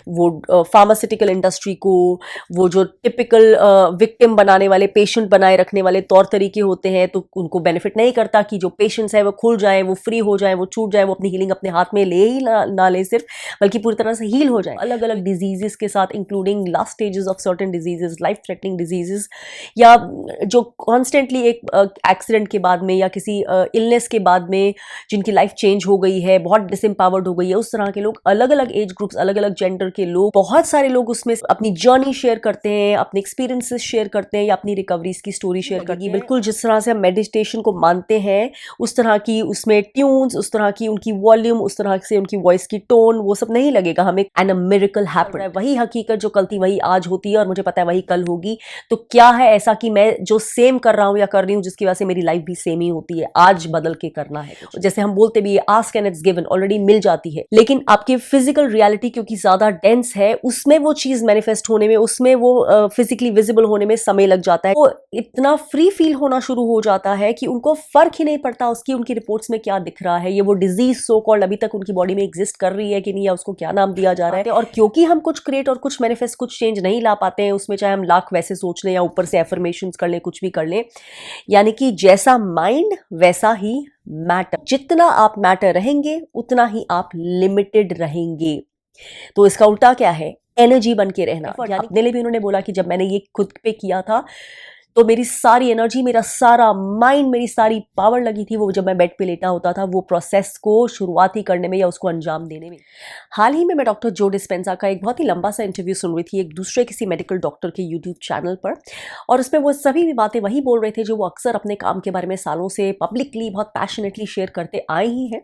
वो pharmaceutical industry को, वो जो टिपिकल विक्टिम बनाने वाले, पेशेंट बनाए रखने वाले तौर तरीके होते हैं, तो उनको बेनिफिट नहीं करता कि जो पेशेंट्स है वो खुल जाए, वो फ्री हो जाए, वो छूट जाए, वो अपनी हीलिंग अपने हाथ में ले ही ना ले सिर्फ, बल्कि पूरी तरह से हील हो जाए अलग अलग डिजीजेस के साथ, including last stages of certain diseases, life threatening diseases, या जो कॉन्स्टेंटली एक एक्सीडेंट के बाद में या किसी इलनेस के बाद में जिनकी लाइफ चेंज हो गई है, बहुत डिसएम्पावर्ड हो गई है, उस तरह के लोग, अलग अलग एज ग्रुप्स, अलग अलग जेंडर के लोग, बहुत सारे लोग उसमें अपनी जर्नी शेयर करते हैं, अपने एक्सपीरियंसेस शेयर करते हैं, या अपनी रिकवरीज की स्टोरी शेयर करते हैं। बिल्कुल जिस तरह से हम मेडिटेशन को मानते हैं, उस तरह की उसमें ट्यून्स, उस तरह की उनकी वॉल्यूम, उस तरह से उनकी वॉइस की टोन, वो सब नहीं लगेगा हमें एंड अ मिरेकल हैपेंड। वही हकीकत जो कल थी वही आज होती है, और मुझे पता है वही कल होगी। तो क्या है ऐसा कि मैं जो सेम कर रहा हूं या कर रही हूं जिसकी वजह से मेरी लाइफ भी सेम ही होती है? आज बदल के करना है। जैसे हम बोलते भी ask and it's given, already मिल जाती है, लेकिन आपकी फिजिकल रियलिटी क्योंकि ज्यादा डेंस है, उसमें वो चीज मैनिफेस्ट होने में, उसमें वो फिजिकली विजिबल होने में समय लग जाता है। तो इतना फ्री फील होना शुरू हो जाता है कि उनको फर्क ही नहीं पड़ता उसकी उनकी रिपोर्ट्स में क्या दिख रहा है, ये वो डिजीज सो कॉल्ड अभी तक उनकी बॉडी में एग्जिस्ट कर रही है कि नहीं, या उसको क्या नाम दिया जा रहा है। और क्योंकि हम कुछ क्रिएट और कुछ मैनिफेस्ट, कुछ चेंज नहीं ला पाते हैं उसमें, चाहे हम लाख वैसे सोच लें या ऊपर से एफर्मेशंस कर लें, कुछ भी कर लें, यानी कि जैसा माइंड वैसा ही मैटर। जितना आप मैटर रहेंगे उतना ही आप लिमिटेड रहेंगे। तो इसका उल्टा क्या है? एनर्जी बन के रहना। अपने लिए भी उन्होंने बोला कि जब मैंने ये खुद पे किया था तो मेरी सारी एनर्जी, मेरा सारा माइंड, मेरी सारी पावर लगी थी वो जब मैं बेड पे लेटा होता था वो प्रोसेस को शुरुआती करने में या उसको अंजाम देने में। हाल ही में मैं डॉक्टर जो डिस्पेंजा का एक बहुत ही लंबा सा इंटरव्यू सुन रही थी एक दूसरे किसी मेडिकल डॉक्टर के यूट्यूब चैनल पर, और उसमें वो सभी भी बातें वही बोल रहे थे जो वो अक्सर अपने काम के बारे में सालों से पब्लिकली बहुत पैशनेटली शेयर करते आए ही हैं।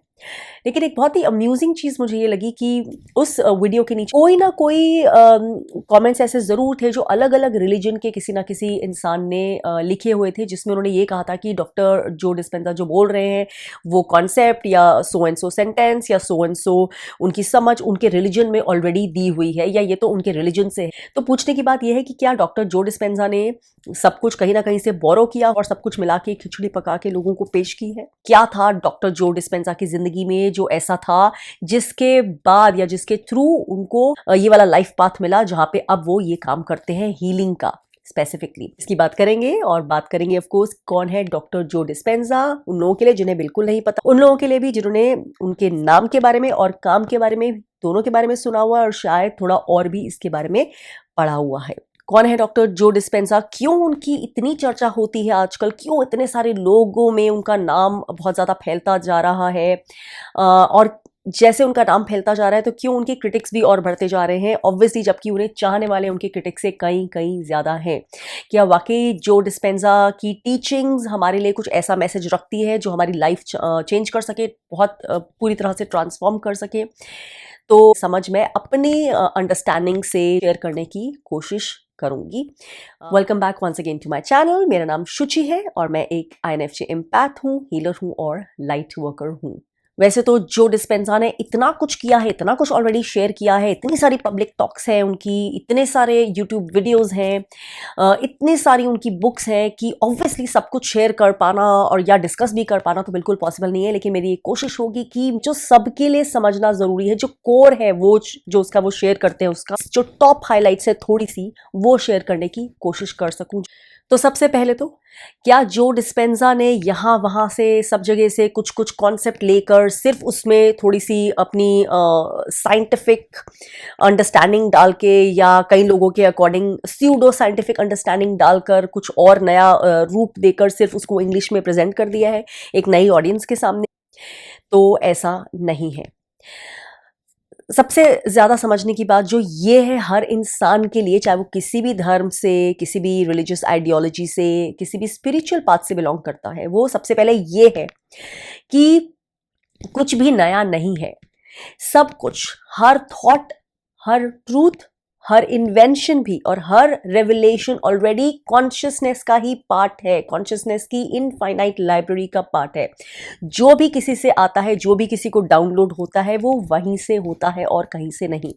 लेकिन एक बहुत ही अम्यूजिंग चीज़ मुझे ये लगी कि उस वीडियो के नीचे कोई ना कोई कमेंट्स ऐसे ज़रूर थे जो अलग अलग रिलीजन के किसी ना किसी इंसान ने लिखे हुए थे, जिसमें उन्होंने ये कहा था कि डॉक्टर जो डिस्पेंजा जो बोल रहे हैं वो कॉन्सेप्ट या सो एंड सो सेंटेंस या सो एंड सो उनकी समझ उनके रिलीजन में ऑलरेडी दी हुई है, या ये तो उनके रिलीजन से है। तो पूछने की बात यह है कि क्या डॉक्टर जो डिस्पेंजा ने सब कुछ कहीं ना कहीं से बोरो किया और सब कुछ मिला के खिचड़ी पका के लोगों को पेश की है? क्या था डॉक्टर जो डिस्पेंजा की जिंदगी में जो ऐसा था जिसके बाद या जिसके थ्रू उनको ये वाला लाइफ पाथ मिला जहां पे अब वो ये काम करते हैं हीलिंग का? स्पेसिफिकली इसकी बात करेंगे, और बात करेंगे ऑफ कोर्स कौन है डॉक्टर जो डिस्पेंजा, उन लोगों के लिए जिन्हें बिल्कुल नहीं पता, उन लोगों के लिए भी जिन्होंने उनके नाम के बारे में और काम के बारे में, दोनों के बारे में सुना हुआ और शायद थोड़ा और भी इसके बारे में पढ़ा हुआ है। कौन है डॉक्टर जो डिस्पेंजा? क्यों उनकी इतनी चर्चा होती है आजकल? क्यों इतने सारे लोगों में उनका नाम बहुत ज़्यादा फैलता जा रहा है? और जैसे उनका नाम फैलता जा रहा है तो क्यों उनके क्रिटिक्स भी और बढ़ते जा रहे हैं? ऑब्वियसली जबकि उन्हें चाहने वाले उनके क्रिटिक्स से कहीं कहीं ज़्यादा हैं। क्या वाकई जो डिस्पेंजा की टीचिंग्स हमारे लिए कुछ ऐसा मैसेज रखती है जो हमारी लाइफ चेंज कर सके, बहुत पूरी तरह से ट्रांसफॉर्म कर सके? तो समझ मैं अपनी अंडरस्टैंडिंग से शेयर करने की कोशिश करूंगी। Welcome back once again to my channel. मेरा नाम शुचि है और मैं एक INFJ एम्पैथ हूँ, हीलर हूँ और लाइट वर्कर हूँ। वैसे तो जो डिस्पेंजा ने इतना कुछ किया है, इतना कुछ ऑलरेडी शेयर किया है, इतनी सारी पब्लिक टॉक्स हैं उनकी, इतने सारे यूट्यूब वीडियोस हैं, इतनी सारी उनकी बुक्स हैं कि ऑब्वियसली सब कुछ शेयर कर पाना और या डिस्कस भी कर पाना तो बिल्कुल पॉसिबल नहीं है। लेकिन मेरी एक कोशिश होगी कि जो सबके लिए समझना ज़रूरी है, जो कोर है, वो जो उसका वो शेयर करते हैं, उसका जो टॉप हाईलाइट्स है थोड़ी सी, वो शेयर करने की कोशिश कर सकूँ। तो सबसे पहले तो क्या जो डिस्पेंजा ने यहाँ वहाँ से सब जगह से कुछ कुछ कॉन्सेप्ट लेकर सिर्फ उसमें थोड़ी सी अपनी साइंटिफिक अंडरस्टैंडिंग डाल के या कई लोगों के अकॉर्डिंग स्यूडो साइंटिफिक अंडरस्टैंडिंग डालकर कुछ और नया रूप देकर सिर्फ उसको इंग्लिश में प्रेजेंट कर दिया है एक नई ऑडियंस के सामने? तो ऐसा नहीं है। सबसे ज़्यादा समझने की बात जो ये है हर इंसान के लिए, चाहे वो किसी भी धर्म से, किसी भी रिलीजियस आइडियोलॉजी से, किसी भी स्पिरिचुअल पाथ से बिलोंग करता है, वो सबसे पहले ये है कि कुछ भी नया नहीं है। सब कुछ, हर थॉट, हर ट्रूथ, हर इन्वेंशन भी और हर रेवलेशन ऑलरेडी कॉन्शियसनेस का ही पार्ट है, कॉन्शियसनेस की इनफाइनाइट लाइब्रेरी का पार्ट है। जो भी किसी से आता है, जो भी किसी को डाउनलोड होता है, वो वहीं से होता है और कहीं से नहीं।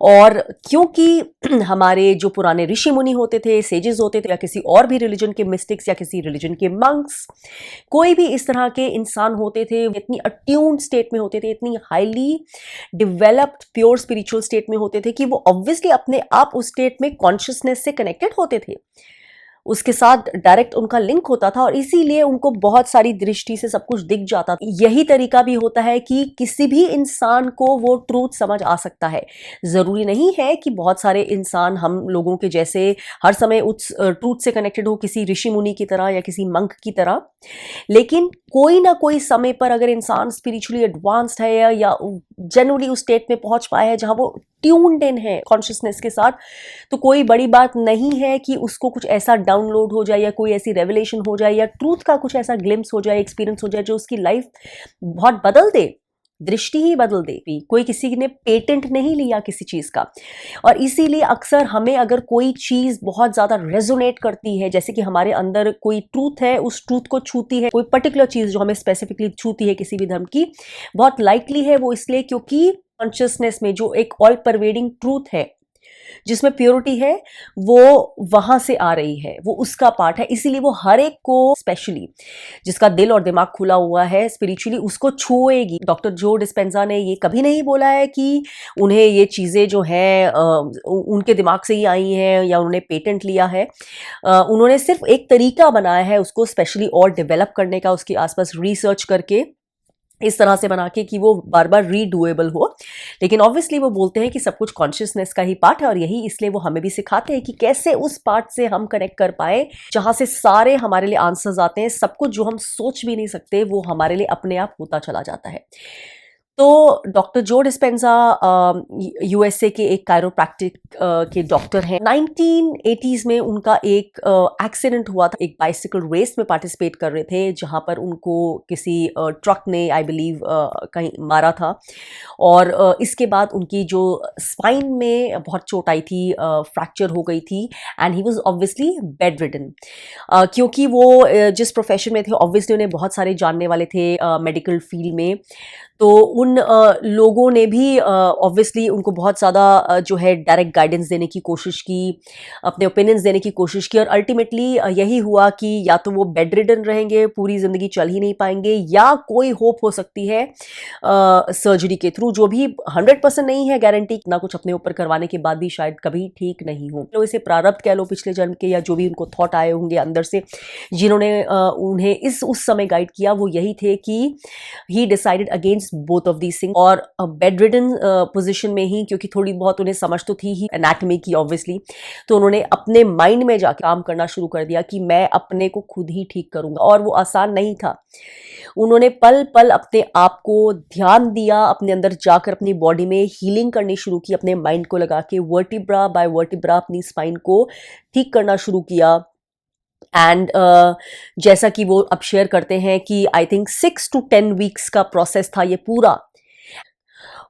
और क्योंकि हमारे जो पुराने ऋषि मुनि होते थे, सेजेस होते थे, या किसी और भी रिलीजन के मिस्टिक्स या किसी रिलीजन के मंक्स, कोई भी इस तरह के इंसान होते थे, इतनी अट्यून्ड स्टेट में होते थे, इतनी highly developed pure spiritual state में होते थे कि वो ऑब्वियसली अपने आप उस स्टेट में कॉन्शियसनेस से कनेक्टेड होते थे, उसके साथ डायरेक्ट उनका लिंक होता था, और इसीलिए उनको बहुत सारी दृष्टि से सब कुछ दिख जाता था। यही तरीका भी होता है कि किसी भी इंसान को वो ट्रूथ समझ आ सकता है। जरूरी नहीं है कि बहुत सारे इंसान हम लोगों के जैसे हर समय उस ट्रूथ से कनेक्टेड हो, किसी ऋषि मुनि की तरह या किसी मंक की तरह, लेकिन कोई ना कोई समय पर अगर इंसान स्पिरिचुअली एडवांस्ड है या जनरली उस स्टेट में पहुंच पाया है जहां वो ट्यून्ड इन है कॉन्शियसनेस के साथ, तो कोई बड़ी बात नहीं है कि उसको कुछ ऐसा डाउनलोड हो जाए या कोई ऐसी रेवलेशन हो जाए या ट्रूथ का कुछ ऐसा ग्लिम्स हो जाए, एक्सपीरियंस हो जाए जो उसकी लाइफ बहुत बदल दे, दृष्टि ही बदल दे। कोई किसी ने पेटेंट नहीं लिया किसी चीज का। और इसीलिए अक्सर हमें अगर कोई चीज बहुत ज्यादा रेजोनेट करती है, जैसे कि हमारे अंदर कोई ट्रूथ है, उस ट्रूथ को छूती है कोई पर्टिकुलर चीज जो हमें स्पेसिफिकली छूती है किसी भी धर्म की, बहुत लाइकली है वो इसलिए क्योंकि कॉन्शियसनेस में जो एक ऑल परवेडिंग ट्रूथ है जिसमें प्योरिटी है वो वहां से आ रही है, वो उसका पार्ट है। इसीलिए वो हर एक को, स्पेशली जिसका दिल और दिमाग खुला हुआ है स्पिरिचुअली, उसको छुएगी। डॉक्टर जो डिस्पेंजा ने ये कभी नहीं बोला है कि उन्हें ये चीजें जो हैं उनके दिमाग से ही आई हैं या उन्होंने पेटेंट लिया है। उन्होंने सिर्फ एक तरीका बनाया है उसको स्पेशली और डेवलप करने का, उसके आसपास रिसर्च करके इस तरह से बना के कि वो बार बार रीडुएबल हो। लेकिन ऑब्वियसली वो बोलते हैं कि सब कुछ कॉन्शियसनेस का ही पार्ट है, और यही इसलिए वो हमें भी सिखाते हैं कि कैसे उस पार्ट से हम कनेक्ट कर पाए जहां से सारे हमारे लिए आंसर्स आते हैं। सब कुछ जो हम सोच भी नहीं सकते वो हमारे लिए अपने आप होता चला जाता है। तो डॉक्टर जो डिस्पेंजा यूएसए के एक कायरोप्रैक्टिक के डॉक्टर हैं। 1980s में उनका एक एक्सीडेंट हुआ था, एक बाइसिकल रेस में पार्टिसिपेट कर रहे थे जहां पर उनको किसी ट्रक ने आई बिलीव कहीं मारा था, और इसके बाद उनकी जो स्पाइन में बहुत चोट आई थी, फ्रैक्चर हो गई थी, and he was obviously bed ridden. क्योंकि वो जिस प्रोफेशन में थे ऑब्वियसली उन्हें बहुत सारे जानने वाले थे मेडिकल फील्ड में, तो उन लोगों ने भी ऑब्वियसली उनको बहुत ज़्यादा जो है डायरेक्ट गाइडेंस देने की कोशिश की, अपने ओपिनियंस देने की कोशिश की, और अल्टीमेटली यही हुआ कि या तो वो बेड रिडन रहेंगे, पूरी ज़िंदगी चल ही नहीं पाएंगे, या कोई होप हो सकती है सर्जरी के थ्रू, जो भी 100% नहीं है गारंटी, इतना कुछ अपने ऊपर करवाने के बाद भी शायद कभी ठीक नहीं हो। तो इसे प्रारब्ध कह लो पिछले जन्म के, या जो भी उनको थॉट आए होंगे अंदर से जिन्होंने उन्हें उस समय गाइड किया, वो यही थे कि ही decided against both of these things. और बेड रिडन पोजीशन में ही, क्योंकि थोड़ी बहुत उन्हें समझ तो थी ही एनाटॉमी की ऑब्वियसली, तो उन्होंने अपने माइंड में जाकर काम करना शुरू कर दिया कि मैं अपने को खुद ही ठीक करूंगा। और वो आसान नहीं था। उन्होंने पल पल अपने आप को ध्यान दिया, अपने अंदर जाकर अपनी बॉडी में हीलिंग करनी शुरू की, अपने माइंड को लगा के वर्टिब्रा बाय वर्टिब्रा अपनी स्पाइन को ठीक करना शुरू किया। एंड जैसा कि वो अब शेयर करते हैं कि आई थिंक 6 to 10 वीक्स का प्रोसेस था ये पूरा।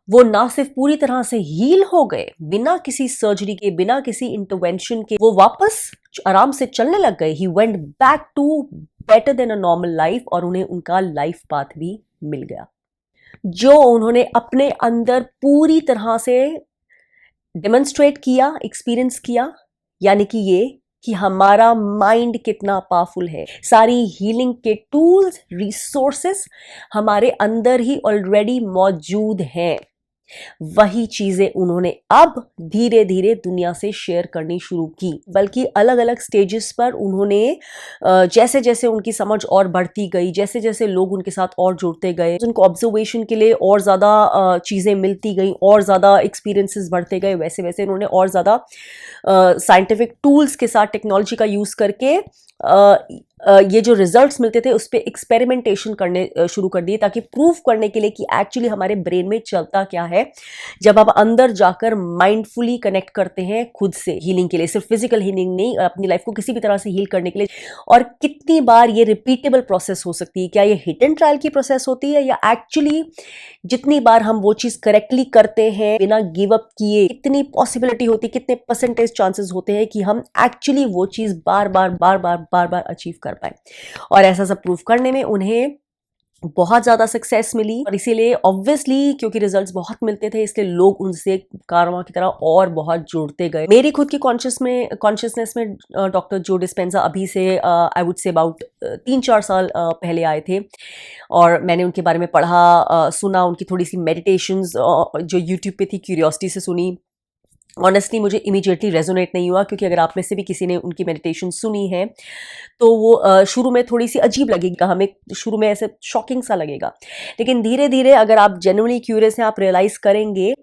वो ना सिर्फ पूरी तरह से हील हो गए बिना किसी सर्जरी के, बिना किसी इंटरवेंशन के, वो वापस आराम से चलने लग गए। He went back to better than a normal life, और उन्हें उनका लाइफ पाथ भी मिल गया जो उन्होंने अपने अंदर पूरी तरह से डेमोन्स्ट्रेट किया, एक्सपीरियंस किया। यानी कि ये कि हमारा माइंड कितना पावरफुल है। सारी हीलिंग के टूल्स, रिसोर्सेस हमारे अंदर ही ऑलरेडी मौजूद हैं। वही चीजें उन्होंने अब धीरे धीरे दुनिया से शेयर करनी शुरू की, बल्कि अलग अलग स्टेजेस पर उन्होंने जैसे जैसे उनकी समझ और बढ़ती गई, जैसे जैसे लोग उनके साथ और जुड़ते गए, उनको ऑब्जर्वेशन के लिए और ज़्यादा चीज़ें मिलती गई, और ज़्यादा एक्सपीरियंसेस बढ़ते गए, वैसे वैसे उन्होंने और ज़्यादा साइंटिफिक टूल्स के साथ टेक्नोलॉजी का यूज़ करके ये जो रिजल्ट्स मिलते थे उस पर एक्सपेरिमेंटेशन करने शुरू कर दिए, ताकि प्रूव करने के लिए कि एक्चुअली हमारे ब्रेन में चलता क्या है जब हम अंदर जाकर माइंडफुली कनेक्ट करते हैं खुद से हीलिंग के लिए, सिर्फ फिजिकल हीलिंग नहीं, अपनी लाइफ को किसी भी तरह से हील करने के लिए। और कितनी बार ये रिपीटेबल प्रोसेस हो सकती है, क्या ये हिट एंड ट्रायल की प्रोसेस होती है, या एक्चुअली जितनी बार हम वो चीज़ करेक्टली करते हैं बिना गिव अप किए, कितनी पॉसिबिलिटी होती है, कितने परसेंटेज चांसेस होते हैं कि हम एक्चुअली वो चीज़ बार बार अचीव कर पाए। और ऐसा सब प्रूफ करने में उन्हें बहुत ज़्यादा सक्सेस मिली और इसीलिए ऑब्वियसली क्योंकि रिजल्ट्स बहुत मिलते थे इसलिए लोग उनसे कारवां की तरह और बहुत जुड़ते गए। मेरी खुद की कॉन्शियसनेस में डॉक्टर जो डिस्पेंजा अभी से आई वुड से अबाउट 3-4 साल पहले आए थे और मैंने उनके बारे में पढ़ा, सुना, उनकी थोड़ी सी मेडिटेशंस जो यूट्यूब पे थी क्यूरियोसिटी से सुनी। ऑनेस्टली मुझे इमीडिएटली रेजोनेट नहीं हुआ क्योंकि अगर आप में से भी किसी ने उनकी मेडिटेशन सुनी है तो वो शुरू में थोड़ी सी अजीब लगेगा, हमें शुरू में ऐसे शॉकिंग सा लगेगा, लेकिन धीरे धीरे अगर आप जेन्युइनली क्यूरियस हैं आप रियलाइज करेंगे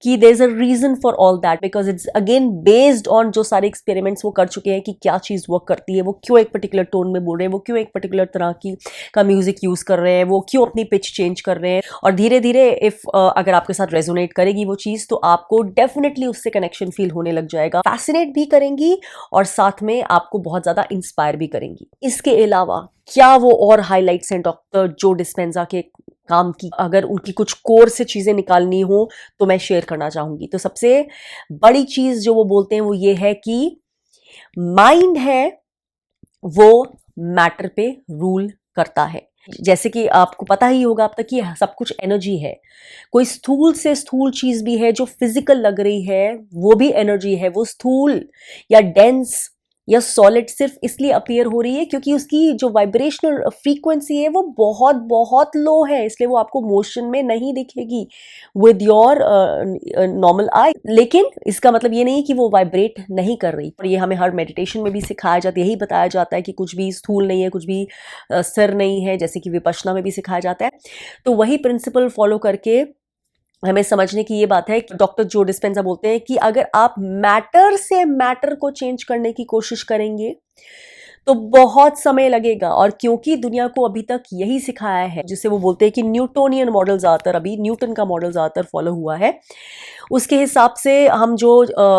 कि there is a reason for all that because it's again based on जो सारे एक्सपेरिमेंट्स वो कर चुके हैं कि क्या चीज़ वर्क करती है, वो क्यों एक पर्टिकुलर टोन में बोल रहे हैं, वो क्यों एक पर्टिकुलर तरह की का म्यूजिक यूज कर रहे हैं, वो क्यों अपनी पिच चेंज कर रहे हैं। और धीरे धीरे इफ अगर आपके साथ रेजोनेट करेगी वो चीज़ तो आपको डेफिनेटली उससे कनेक्शन फील होने लग जाएगा, फैसिनेट भी करेंगी और साथ में आपको बहुत ज़्यादा इंस्पायर भी करेंगी। इसके अलावा क्या वो और हाइलाइट्स हैं डॉक्टर जो डिस्पेंजा के काम की, अगर उनकी कुछ कोर से चीज़ें निकालनी हो तो मैं शेयर करना चाहूँगी। तो सबसे बड़ी चीज़ जो वो बोलते हैं वो ये है कि माइंड है वो मैटर पे रूल करता है। जैसे कि आपको पता ही होगा अब तक कि सब कुछ एनर्जी है, कोई स्थूल से स्थूल चीज़ भी है जो फिजिकल लग रही है वो भी एनर्जी है। वो स्थूल या डेंस या सॉलिड सिर्फ इसलिए अपीयर हो रही है क्योंकि उसकी जो वाइब्रेशनल फ्रीक्वेंसी है वो बहुत बहुत लो है, इसलिए वो आपको मोशन में नहीं दिखेगी विद योर नॉर्मल आई। लेकिन इसका मतलब ये नहीं कि वो वाइब्रेट नहीं कर रही। और ये हमें हर मेडिटेशन में भी सिखाया जाता है, यही बताया जाता है कि कुछ भी स्थूल नहीं है, कुछ भी स्थिर नहीं है, जैसे कि विपश्यना में भी सिखाया जाता है। तो वही प्रिंसिपल फॉलो करके हमें समझने की ये बात है कि डॉक्टर जो डिस्पेंजा बोलते हैं कि अगर आप मैटर से मैटर को चेंज करने की कोशिश करेंगे तो बहुत समय लगेगा। और क्योंकि दुनिया को अभी तक यही सिखाया है जिसे वो बोलते हैं कि न्यूटोनियन मॉडल ज़्यादातर, अभी न्यूटन का मॉडल ज़्यादातर फॉलो हुआ है, उसके हिसाब से हम जो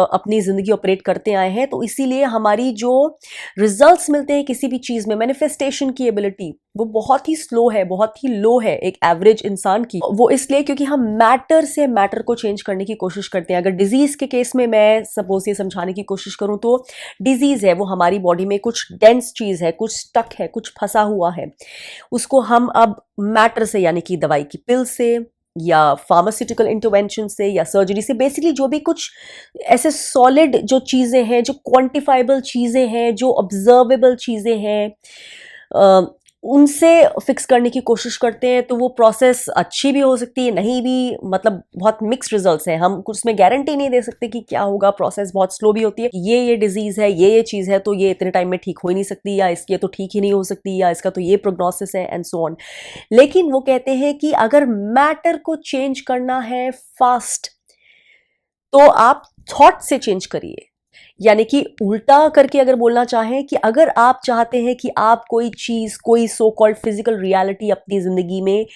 अपनी ज़िंदगी ऑपरेट करते आए हैं, तो इसीलिए हमारी जो रिजल्ट्स मिलते हैं किसी भी चीज़ में, मैनिफेस्टेशन की एबिलिटी वो बहुत ही स्लो है, बहुत ही लो है एक एवरेज इंसान की। वो इसलिए क्योंकि हम मैटर से मैटर को चेंज करने की कोशिश करते हैं। अगर डिजीज़ के केस में मैं सपोज ये समझाने की कोशिश करूँ तो डिजीज़ है वो हमारी बॉडी में कुछ डेंस चीज़ है, कुछ स्टक है, कुछ फंसा हुआ है, उसको हम अब मैटर से यानी कि दवाई की पिल से या फार्मास्यूटिकल इंटरवेंशन से या सर्जरी से, बेसिकली जो भी कुछ ऐसे सॉलिड जो चीज़ें हैं, जो क्वांटिफाइबल चीज़ें हैं, जो ऑब्जर्वेबल चीज़ें हैं, उनसे फिक्स करने की कोशिश करते हैं। तो वो प्रोसेस अच्छी भी हो सकती है, नहीं भी, मतलब बहुत मिक्स रिजल्ट्स हैं। हम कुछ उसमें गारंटी नहीं दे सकते कि क्या होगा, प्रोसेस बहुत स्लो भी होती है। ये डिजीज़ है, ये चीज़ है तो ये इतने टाइम में ठीक हो ही नहीं सकती, या इसकी तो ठीक ही नहीं हो सकती, या इसका तो ये प्रोग्नोसिस है एंड सो ऑन। लेकिन वो कहते हैं कि अगर मैटर को चेंज करना है फास्ट तो आप थॉट से चेंज करिए। यानी कि उल्टा करके अगर बोलना चाहें कि अगर आप चाहते हैं कि आप कोई चीज़, कोई सो कॉल्ड फिजिकल रियलिटी अपनी ज़िंदगी में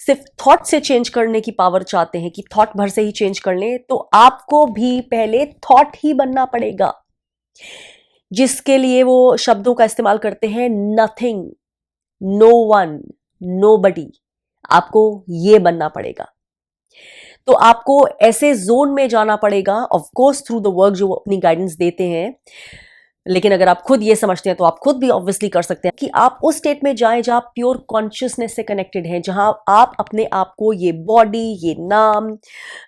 सिर्फ थॉट से चेंज करने की पावर चाहते हैं कि थॉट भर से ही चेंज कर लें, तो आपको भी पहले थॉट ही बनना पड़ेगा, जिसके लिए वो शब्दों का इस्तेमाल करते हैं नथिंग, नो वन, नोबडी। आपको ये बनना पड़ेगा। तो आपको ऐसे जोन में जाना पड़ेगा, of course through the work जो वो अपनी गाइडेंस देते हैं। लेकिन अगर आप खुद ये समझते हैं तो आप खुद भी ऑब्वियसली कर सकते हैं कि आप उस स्टेट में जाएं जहां प्योर कॉन्शियसनेस से कनेक्टेड हैं, जहां आप अपने आप को, ये बॉडी, ये नाम,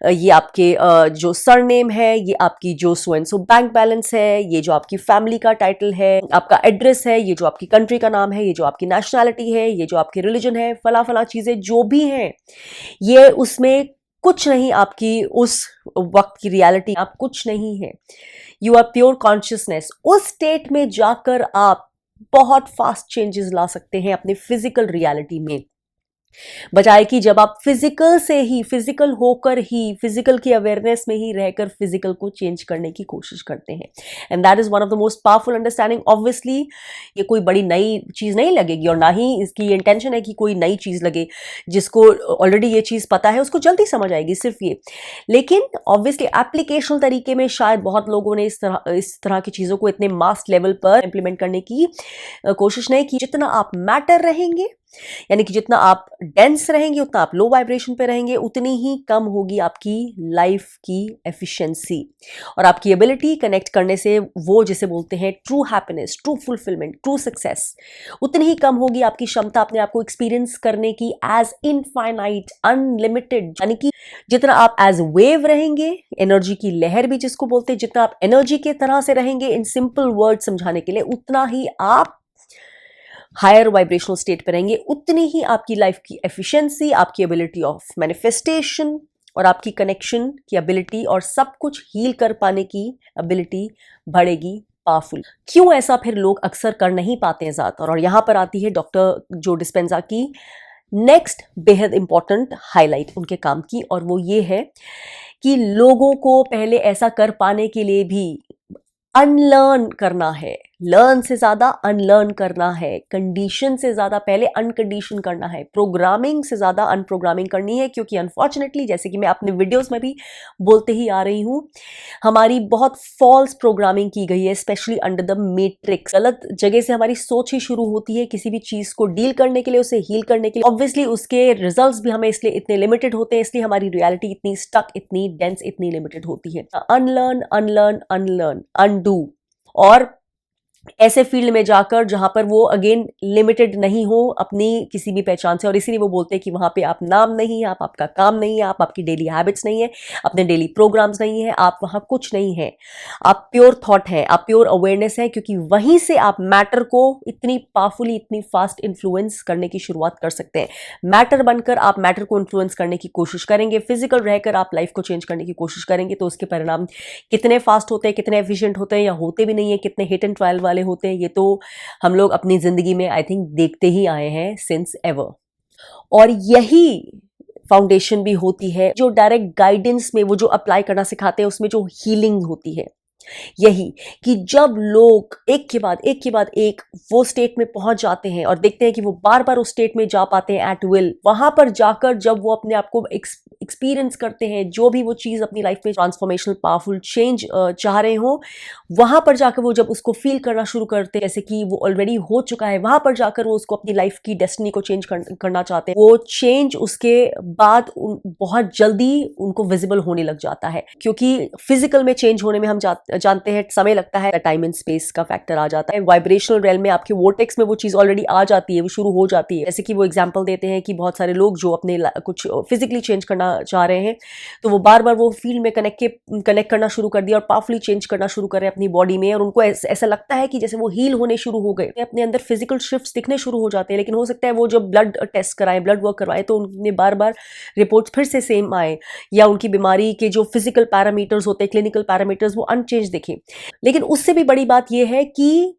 ये आपके जो सरनेम है, ये आपकी जो so and so bank balance है, ये जो आपकी फैमिली का टाइटल है, आपका एड्रेस है, ये जो आपकी कंट्री का नाम है, ये जो आपकी नेशनैलिटी है, ये जो आपकी रिलीजन है, फला फला चीजें जो भी हैं, ये उसमें कुछ नहीं, आपकी उस वक्त की रियलिटी आप कुछ नहीं है। You are pure consciousness. उस स्टेट में जाकर आप बहुत फास्ट चेंजेस ला सकते हैं अपने फिजिकल रियलिटी में, बजाय कि जब आप फिजिकल से ही, फिजिकल होकर ही, फिजिकल की अवेयरनेस में ही रहकर फिजिकल को चेंज करने की कोशिश करते हैं। And that is one of the most powerful understanding. Obviously ये कोई बड़ी नई चीज नहीं लगेगी और ना ही इसकी इंटेंशन है कि कोई नई चीज लगे, जिसको ऑलरेडी ये चीज पता है उसको जल्दी समझ आएगी सिर्फ ये। लेकिन ऑब्वियसली एप्लीकेशनल तरीके में शायद बहुत लोगों ने इस तरह की चीजों को इतने मास लेवल पर इंप्लीमेंट करने की कोशिश नहीं की। जितना आप मैटर रहेंगे यानी कि जितना आप डेंस रहेंगे, उतना आप लो वाइब्रेशन पे रहेंगे, उतनी ही कम होगी आपकी लाइफ की एफिशिएंसी और आपकी एबिलिटी कनेक्ट करने से, वो जिसे बोलते हैं true happiness, true fulfilment, true success, उतनी ही कम होगी आपकी क्षमता अपने आप को एक्सपीरियंस करने की एज इनफाइनाइट, अनलिमिटेड। यानी कि जितना आप एज वेव रहेंगे, एनर्जी की लहर भी जिसको बोलते हैं, जितना आप एनर्जी के तरह से रहेंगे, इन सिंपल वर्ड समझाने के लिए, उतना ही आप हायर वाइब्रेशनल स्टेट पे रहेंगे, उतनी ही आपकी लाइफ की एफिशिएंसी, आपकी एबिलिटी ऑफ मैनिफेस्टेशन और आपकी कनेक्शन की एबिलिटी और सब कुछ हील कर पाने की एबिलिटी बढ़ेगी, पावरफुल। क्यों ऐसा फिर लोग अक्सर कर नहीं पाते हैं ज्यादातर, और यहां पर आती है डॉक्टर जो डिस्पेंजा की नेक्स्ट बेहद इंपॉर्टेंट हाईलाइट उनके काम की, और वो ये है कि लोगों को पहले ऐसा कर पाने के लिए भी अनलर्न करना है। लर्न से ज्यादा अनलर्न करना है, कंडीशन से ज्यादा पहले अनकंडीशन करना है, प्रोग्रामिंग से ज्यादा अनप्रोग्रामिंग करनी है। क्योंकि अनफॉर्चुनेटली, जैसे कि मैं अपने वीडियोस में भी बोलते ही आ रही हूं, हमारी बहुत फॉल्स प्रोग्रामिंग की गई है, स्पेशली अंडर द मैट्रिक्स। गलत जगह से हमारी सोच ही शुरू होती है किसी भी चीज को डील करने के लिए, उसे हील करने के लिए। ऑब्वियसली उसके रिजल्ट्स भी हमें इसलिए इतने लिमिटेड होते हैं, इसलिए हमारी रियलिटी इतनी स्टक, इतनी डेंस, इतनी लिमिटेड होती है। अनलर्न, अनलर्न, अनलर्न, अनडू, और ऐसे फील्ड में जाकर जहां पर वो अगेन लिमिटेड नहीं हो अपनी किसी भी पहचान से। और इसीलिए वो बोलते हैं कि वहां पे आप नाम नहीं है, आप आपका काम नहीं है, आप आपकी डेली हैबिट्स नहीं है, अपने डेली प्रोग्राम्स नहीं है, आप वहां कुछ नहीं है, आप प्योर थॉट है, आप प्योर अवेयरनेस है। क्योंकि वहीं से आप मैटर को इतनी पावरफुली, इतनी फास्ट इन्फ्लुएंस करने की शुरुआत कर सकते हैं। मैटर बनकर आप मैटर को इन्फ्लुएंस करने की कोशिश करेंगे, फिजिकल रहकर आप लाइफ को चेंज करने की कोशिश करेंगे, तो उसके परिणाम कितने फास्ट होते हैं, कितने एफिशिएंट होते हैं, या होते भी नहीं है, कितने हिट एंड ट्रायल वाले होते हैं, ये तो हम लोग अपनी जिंदगी में आई थिंक देखते ही आए हैं सिंस एवर। और यही फाउंडेशन भी होती है जो डायरेक्ट गाइडेंस में वो जो अप्लाई करना सिखाते हैं, उसमें जो हीलिंग होती है, यही कि जब लोग एक के बाद एक वो स्टेट में पहुंच जाते हैं और देखते हैं कि वो बार बार उस स्टेट में जा पाते हैं एट विल, वहां पर जाकर जब वो अपने आप को एक्सपीरियंस करते हैं, जो भी वो चीज अपनी लाइफ में ट्रांसफॉर्मेशनल पावरफुल चेंज चाह रहे हो, वहां पर जाकर वो जब उसको फील करना शुरू करते हैं जैसे कि वो ऑलरेडी हो चुका है, वहां पर जाकर वो उसको अपनी लाइफ की डेस्टिनी को चेंज करना चाहते हैं, वो चेंज उसके बाद बहुत जल्दी उनको विजिबल होने लग जाता है। क्योंकि फिजिकल में चेंज होने में हम जानते हैं समय लगता है, टाइम एंड स्पेस का फैक्टर आ जाता है। वाइब्रेशनल रेल में आपके वोर्टेक्स में वो चीज ऑलरेडी आ जाती है, वो शुरू हो जाती है। जैसे कि वो एग्जांपल देते हैं कि बहुत सारे लोग जो अपने कुछ फिजिकली चेंज करना चाह रहे हैं, तो वो बार बार वो फील्ड में कनेक्ट करना शुरू कर दिया और पावरफुली चेंज करना शुरू कर रहे हैं अपनी बॉडी में, और उनको ऐसा लगता है कि जैसे वो हील होने शुरू हो गए, अपने अंदर फिजिकल शिफ्ट्स दिखने शुरू हो जाते हैं। लेकिन हो सकता है वो जब ब्लड टेस्ट कराएं, ब्लड वर्क करवाएं, तो उन्हें बार बार रिपोर्ट्स फिर से सेम आए, या उनकी बीमारी के जो फिजिकल पैरामीटर्स होते हैं, क्लिनिकल पैरामीटर्स, वो अनचेंज दिखे। लेकिन उससे भी बड़ी बात यह है कि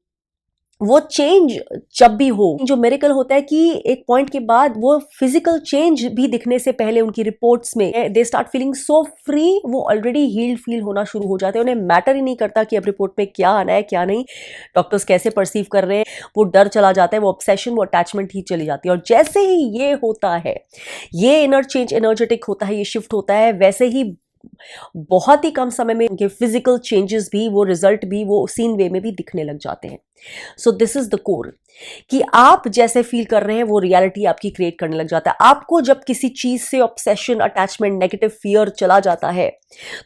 वो चेंज जब भी हो, जो मिरेकल होता है कि एक पॉइंट के बाद वो फिजिकल चेंज भी दिखने से पहले उनकी रिपोर्ट्स में they start feeling so free, वो ऑलरेडी हील्ड फील होना शुरू हो जाते हैं। उन्हें मैटर ही नहीं करता कि अब रिपोर्ट में क्या आना है, क्या नहीं, डॉक्टर्स कैसे परसीव कर रहे हैं, वो डर चला जाता है, वो ऑब्सेशन, वो अटैचमेंट ही चली जाती है। और जैसे ही ये होता है, ये इनर चेंज एनर्जेटिक होता है, ये शिफ्ट होता है, वैसे ही बहुत ही कम समय में उनके फिजिकल चेंजेस भी, वो रिजल्ट भी, वो सीन वे में भी दिखने लग जाते हैं। So this is the core कि आप जैसे फील कर रहे हैं वो रियलिटी आपकी क्रिएट करने लग जाता है। आपको जब किसी चीज से ऑब्सेशन, अटैचमेंट, नेगेटिव फियर चला जाता है,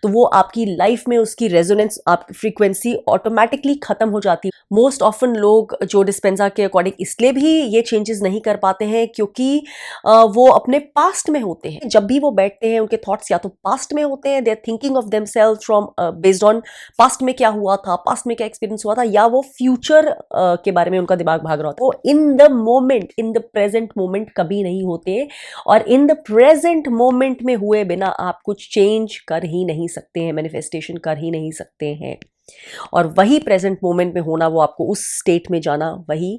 तो वो आपकी लाइफ में उसकी रेजोनेंस, आपकी फ्रीक्वेंसी ऑटोमेटिकली खत्म हो जाती है। मोस्ट ऑफन लोग जो डिस्पेंजा के अकॉर्डिंग इसलिए भी ये चेंजेस नहीं कर पाते हैं क्योंकि वो अपने पास्ट में होते हैं। जब भी वो बैठते हैं, उनके थॉट्स या तो पास्ट में होते हैं, they are thinking of themselves from based on past में क्या हुआ था, पास्ट में क्या एक्सपीरियंस हुआ था, या वो फ्यूचर के बारे में उनका दिमाग भाग रहा होता है। वो in the moment, in the present moment कभी नहीं होते, और इन द प्रेजेंट मोमेंट में हुए बिना आप कुछ चेंज कर ही नहीं सकते हैं, मैनिफेस्टेशन कर ही नहीं सकते हैं। और वही प्रेजेंट मोमेंट में होना, वो आपको उस स्टेट में जाना, वही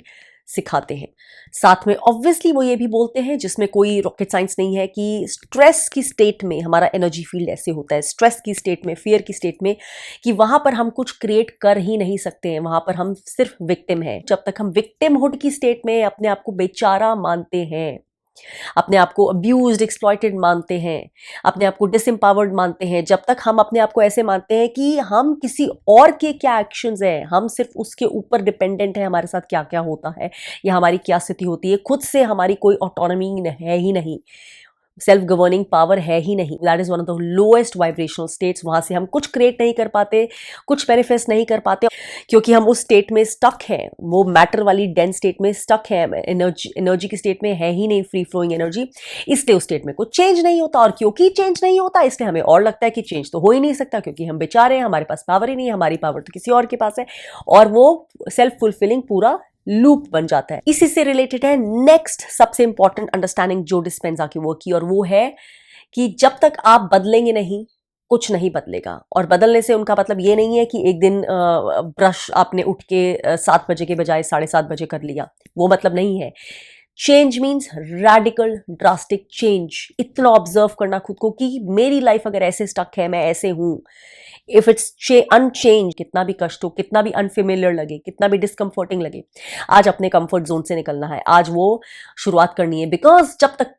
सिखाते हैं। साथ में ऑब्वियसली वो ये भी बोलते हैं, जिसमें कोई रॉकेट साइंस नहीं है, कि स्ट्रेस की स्टेट में हमारा एनर्जी फील्ड ऐसे होता है, स्ट्रेस की स्टेट में, फियर की स्टेट में, कि वहां पर हम कुछ क्रिएट कर ही नहीं सकते हैं, वहां पर हम सिर्फ विक्टिम हैं। जब तक हम विक्टिमहुड की स्टेट में अपने आप को बेचारा मानते हैं, अपने आप को अब्यूज्ड, एक्सप्लॉइटेड मानते हैं, अपने आप को डिसएम्पावर्ड मानते हैं, जब तक हम अपने आप को ऐसे मानते हैं कि हम किसी और के क्या एक्शंस हैं, हम सिर्फ उसके ऊपर डिपेंडेंट है, हमारे साथ क्या क्या होता है या हमारी क्या स्थिति होती है, खुद से हमारी कोई ऑटोनॉमी है ही नहीं, सेल्फ गवर्निंग पावर है ही नहीं, that is one of the lowest vibrational states. वहां से हम कुछ क्रिएट नहीं कर पाते, कुछ मैनिफेस्ट नहीं कर पाते, क्योंकि हम उस स्टेट में स्टक हैं, वो मैटर वाली डेंस स्टेट में स्टक है, एनर्जी की स्टेट में है ही नहीं फ्री फ्लोइंग एनर्जी, इसलिए उस स्टेट में कुछ चेंज नहीं होता। और क्योंकि चेंज नहीं होता इसलिए हमें और लगता है कि चेंज तो हो ही नहीं सकता, क्योंकि हम बेचारे हैं, हमारे पास पावर ही नहीं है, हमारी पावर तो किसी और के पास है, और वो सेल्फ फुलफिलिंग पूरा लूप बन जाता है। इसी से रिलेटेड है नेक्स्ट सबसे इंपॉर्टेंट अंडरस्टैंडिंग जो डिस्पेंजा की वर्क की, और वो है कि जब तक आप बदलेंगे नहीं, कुछ नहीं बदलेगा। और बदलने से उनका मतलब ये नहीं है कि एक दिन ब्रश आपने उठ के 7 बजे के बजाय 7:30 बजे कर लिया, वो मतलब नहीं है। Change means radical drastic change. इतना ऑब्जर्व करना खुद को कि मेरी लाइफ अगर ऐसे स्टक है, मैं ऐसे हूं, इफ इट्स अनचेंज, कितना भी कष्ट हो, कितना भी अनफेमिलियर लगे, कितना भी डिस्कम्फर्टिंग लगे, आज अपने कंफर्ट जोन से निकलना है, आज वो शुरुआत करनी है। बिकॉज जब तक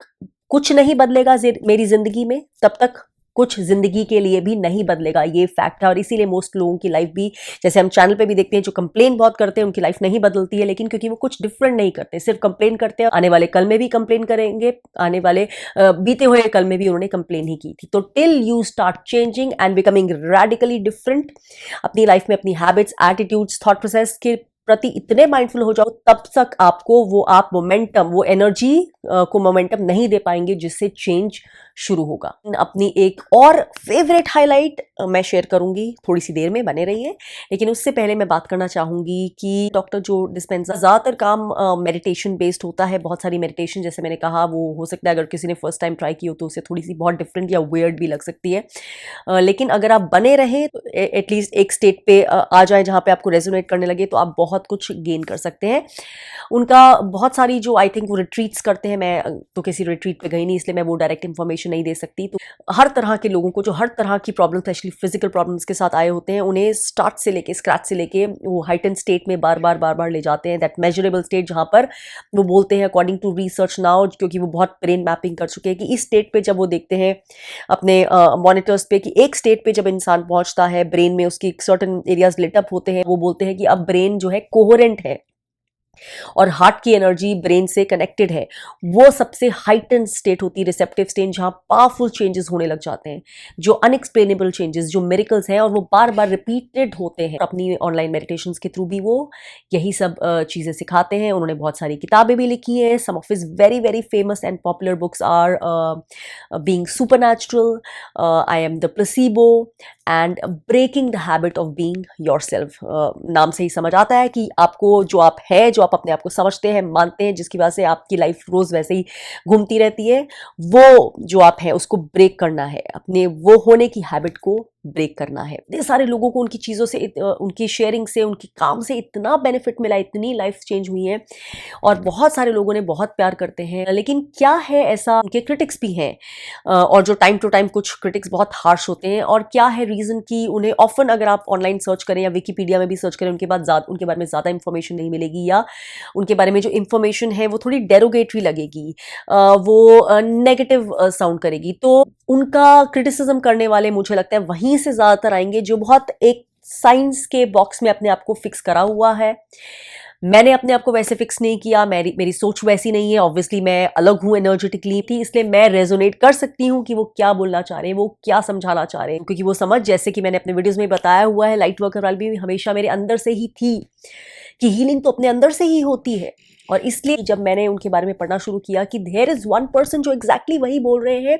कुछ नहीं बदलेगा मेरी जिंदगी में, तब तक कुछ जिंदगी के लिए भी नहीं बदलेगा, ये फैक्ट है। और इसीलिए मोस्ट लोगों की लाइफ भी, जैसे हम चैनल पे भी देखते हैं, जो कंप्लेन बहुत करते हैं उनकी लाइफ नहीं बदलती है, लेकिन क्योंकि वो कुछ डिफरेंट नहीं करते, सिर्फ कंप्लेन करते हैं। आने वाले कल में भी कंप्लेन करेंगे, आने वाले बीते हुए कल में भी उन्होंने कंप्लेन ही की थी। तो till you start changing and becoming radically different अपनी लाइफ में, अपनी हैबिट्स, एटीट्यूड्स, थॉट प्रोसेस के प्रति इतने माइंडफुल हो जाओ, तब तक आपको वो आप मोमेंटम, वो एनर्जी को मोमेंटम नहीं दे पाएंगे जिससे चेंज शुरू होगा। अपनी एक और फेवरेट हाईलाइट मैं शेयर करूंगी, थोड़ी सी देर में, बने रहिए। लेकिन उससे पहले मैं बात करना चाहूंगी कि डॉक्टर जो डिस्पेंजा ज्यादातर काम मेडिटेशन बेस्ड होता है। बहुत सारी मेडिटेशन, जैसे मैंने कहा, वो हो सकता है अगर किसी ने फर्स्ट टाइम ट्राई की हो तो उसे थोड़ी सी बहुत डिफरेंट या वियर्ड भी लग सकती है, लेकिन अगर आप बने रहे तो एटलीस्ट एक स्टेट पे आ जाए जहाँ पे आपको रेजोनेट करने लगे, तो आप बहुत कुछ गेन कर सकते हैं। उनका बहुत सारी जो आई थिंक वो रिट्रीट्स करते हैं, मैं तो किसी रिट्रीट पे गई नहीं इसलिए मैं वो डायरेक्ट इन्फॉर्मेशन नहीं दे सकती। तो हर तरह के लोगों को जो हर तरह की प्रॉब्लम, स्पेशली फिजिकल प्रॉब्लम्स के साथ आए होते हैं, उन्हें स्टार्ट से लेके, स्क्रैच से लेके वो हाइटन स्टेट में बार बार ले जाते हैं, दैट मेजरेबल स्टेट, जहाँ पर वो बोलते हैं अकॉर्डिंग टू रिसर्च नाउ, क्योंकि वो बहुत ब्रेन मैपिंग कर चुके हैं, कि इस स्टेट पे जब वो देखते हैं अपने मॉनिटर्स पे कि एक स्टेट पे जब इंसान पहुंचता है, ब्रेन में उसकी सर्टेन एरियाज लिट अप होते हैं, वो बोलते हैं कि अब ब्रेन जो है कोहेरेंट है और हार्ट की एनर्जी ब्रेन से कनेक्टेड है। वो सबसे हाइटन स्टेट होती है, रिसेप्टिव स्टेट, जहां पावरफुल चेंजेस होने लग जाते हैं, जो अनएक्सप्लेनेबल चेंजेस, जो मिरेकल्स हैं, और वो बार बार रिपीटेड होते हैं। अपनी ऑनलाइन मेडिटेशंस के थ्रू भी वो यही सब चीजें सिखाते हैं। उन्होंने बहुत सारी किताबें भी लिखी हैं। Some of his very very famous and popular books are being supernatural, I am the placebo and breaking the habit of being yourself. नाम से ही समझ आता है कि आपको जो आप है, जो आप अपने आप को समझते हैं, मानते हैं, जिसकी वजह से आपकी लाइफ रोज वैसे ही घूमती रहती है, वो जो आप हैं उसको ब्रेक करना है, अपने वो होने की हैबिट को ब्रेक करना है। इतने सारे लोगों को उनकी चीज़ों से, उनकी शेयरिंग से, उनके काम से इतना बेनिफिट मिला, इतनी लाइफ चेंज हुई है, और बहुत सारे लोगों ने बहुत प्यार करते हैं। लेकिन क्या है ऐसा, उनके क्रिटिक्स भी हैं, और जो टाइम टू टाइम कुछ क्रिटिक्स बहुत हार्श होते हैं। और क्या है रीज़न कि उन्हें ऑफन, अगर आप ऑनलाइन सर्च करें या विकीपीडिया में भी सर्च करें, उनके बारे में ज़्यादा इंफॉर्मेशन नहीं मिलेगी, या उनके बारे में जो इंफॉर्मेशन है वो थोड़ी डेरोगेटरी लगेगी, वो नेगेटिव साउंड करेगी। तो उनका क्रिटिसिज्म करने वाले, मुझे लगता है, वहीं से ज़्यादातर आएंगे जो बहुत एक साइंस के बॉक्स में अपने आप को फिक्स करा हुआ है। मैंने अपने आप को वैसे फिक्स नहीं किया, मेरी सोच वैसी नहीं है, ऑब्वियसली मैं अलग हूँ एनर्जेटिकली थी, इसलिए मैं रेजोनेट कर सकती हूँ कि वो क्या बोलना चाह रहे हैं, वो क्या समझाना चाह रहे हैं। क्योंकि वो समझ, जैसे कि मैंने अपने वीडियोस में बताया हुआ है, लाइट वर्कर वाली भी हमेशा मेरे अंदर से ही थी, कि हीलिंग तो अपने अंदर से ही होती है। और इसलिए जब मैंने उनके बारे में पढ़ना शुरू किया कि देयर इज वन पर्सन जो एग्जैक्टली वही बोल रहे हैं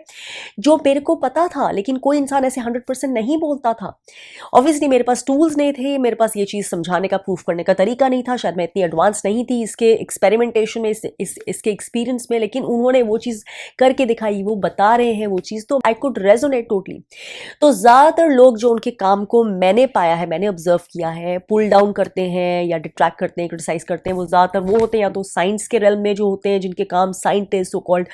जो मेरे को पता था, लेकिन कोई इंसान ऐसे 100% नहीं बोलता था। ऑब्वियसली मेरे पास टूल्स नहीं थे, मेरे पास ये चीज़ समझाने का, प्रूफ करने का तरीका नहीं था, शायद मैं इतनी एडवांस नहीं थी इसके एक्सपेरिमेंटेशन में, इसके एक्सपीरियंस में, लेकिन उन्होंने वो चीज़ करके दिखाई, वो बता रहे हैं वो चीज़, तो आई कुड रेजोनेट टोटली। तो ज़्यादातर लोग जो उनके काम को मैंने पाया है, मैंने ऑब्जर्व किया है, पुल डाउन करते हैं या डिट्रैक्ट करते हैं, क्रिटिसाइज करते हैं, वो ज़्यादातर वो होते हैं या तो साइंस के रेल्म में जो होते हैं, जिनके काम scientist, so called